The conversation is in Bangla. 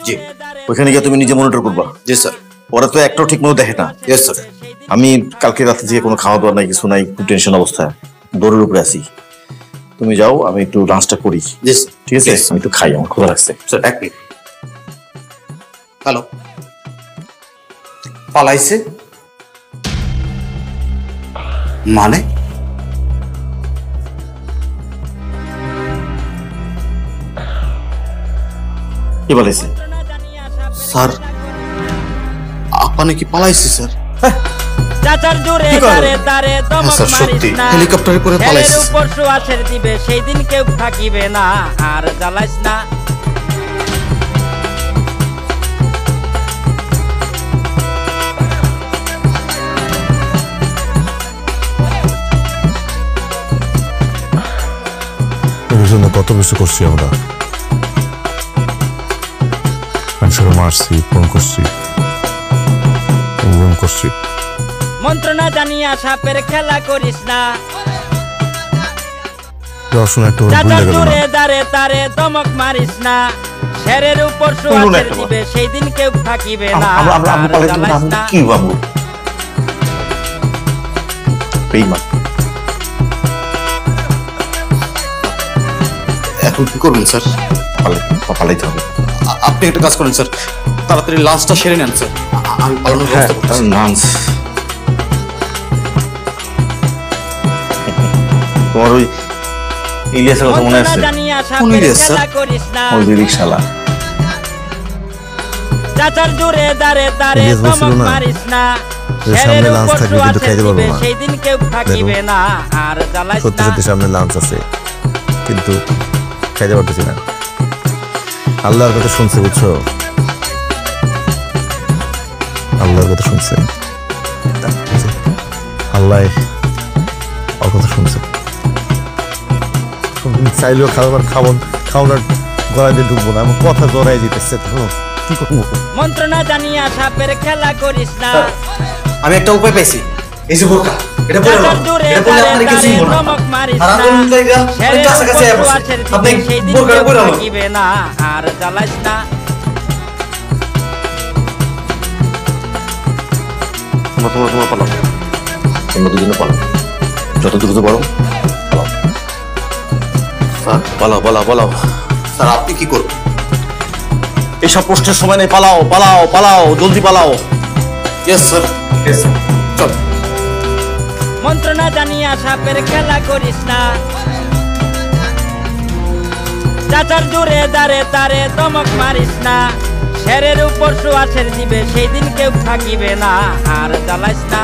জি। ওইখানে গিয়ে তুমি নিজে মনিটর করবা। জি স্যার। ওরা তো একটাও ঠিক মতো দেখে না। Yes sir. আমি কালকে রাতে থেকে কোনো খাওয়া দাওয়া নাই, কিছু নাই, খুব টেনশন অবস্থায়, দৌড়ের উপরে আছি। তুমি যাও, আমি একটু লাঞ্চটা করি। জি ঠিক আছে, আমি একটু খাই, আমার ক্ষুধা লাগছে। স্যার। এক মিনিট। হ্যালো, পালাইছে মানে? কি বলেছে স্যার? আপনি কি পালাইছে স্যার? চাচার জোরে তারে তারে দমক মারিস না, হেলিকপ্টারে করে পালাইছে। উপর সুয়াসের দিবে সেই দিন কেউ থাকিবে না, আর জ্বালাইস না। এর জন্য কত কিছু করছি আমরা, মানুষের মারছি, ফোন করছি, করছি। মন্ত্রণা জানিয়া সাপের খেলা করিস না, চাচার জোরে দারে তারে দমক মারিস না, শেরের উপর সুয়াসের দিবে সেই দিন কেউ থাকিবে না, আর জ্বালাইস না। কি বাবু বেঈমান, এখন কি করবেন স্যার? পালাইতে হবে। আপনি একটা কাজ করেন স্যার, তাড়াতাড়ি লাঞ্চটা সেরে নেন স্যার, আমি পালানোর ব্যবস্থা করতেছি। লাঞ্চ? তোমার ওই ইলিয়াসের কথা মনে আছে? কোন ইলিয়াস স্যার? ওই যে রিকশালা। চাচার জোরে দারে তারে দমক মারিস না, সামনে লাঞ্চ থাকবে কিন্তু খাইতে পারবো না, সেই দিন কেউ থাকিবে না, আর জ্বালাইস সত্যি না। সত্যি সামনে লাঞ্চ আছে কিন্তু খাইতে পারতেছি না। আল্লাহর কথা শুনছে, বুঝছো? আল্লাহর কথা শুনছে, আল্লাহ ওর কথা শুনছে। চাইলেও খাওয়ানোর গলায় দিয়ে ঢুকবো না, আমার কথা জড়াই দিতেছে। কি করবো? মন্ত্রণা জানিয়া সাপের খেলা করিস না। আমি একটা উপায় পাইছি, এই যে বোরকা, এটা পরে নাও। চাচার জোরে এটা পরে দারে আপনি কিছু তারে বলবেন না। দমক মারিস আর না, আপনি লাইগা শেরের কাছাকাছি উপর আসবেন। সুয়াসের আপনি দিবে সেই দিন বোরকাটা কেউ পরে নাও। থাকিবে না, আর জ্বালাইস না। তোমার পালাও, তোমরা দুজনে পালাও, যত দ্রুত পারো পালাও। পালাও পালাও পালাও। স্যার আপনি কি করবেন? এইসব প্রশ্নের সময় নেই, পালাও পালাও পালাও, জলদি পালাও। Yes sir. ইয়েস স্যার, চল। মন্ত্রণা জানিয়া সাপের খেলা করিস না, চাচার জোরে দারে তারে দমক মারিস না, শেরের উপর সুয়াসের দিবে সেই দিন কেউ থাকিবে না, আর জ্বালাইস না।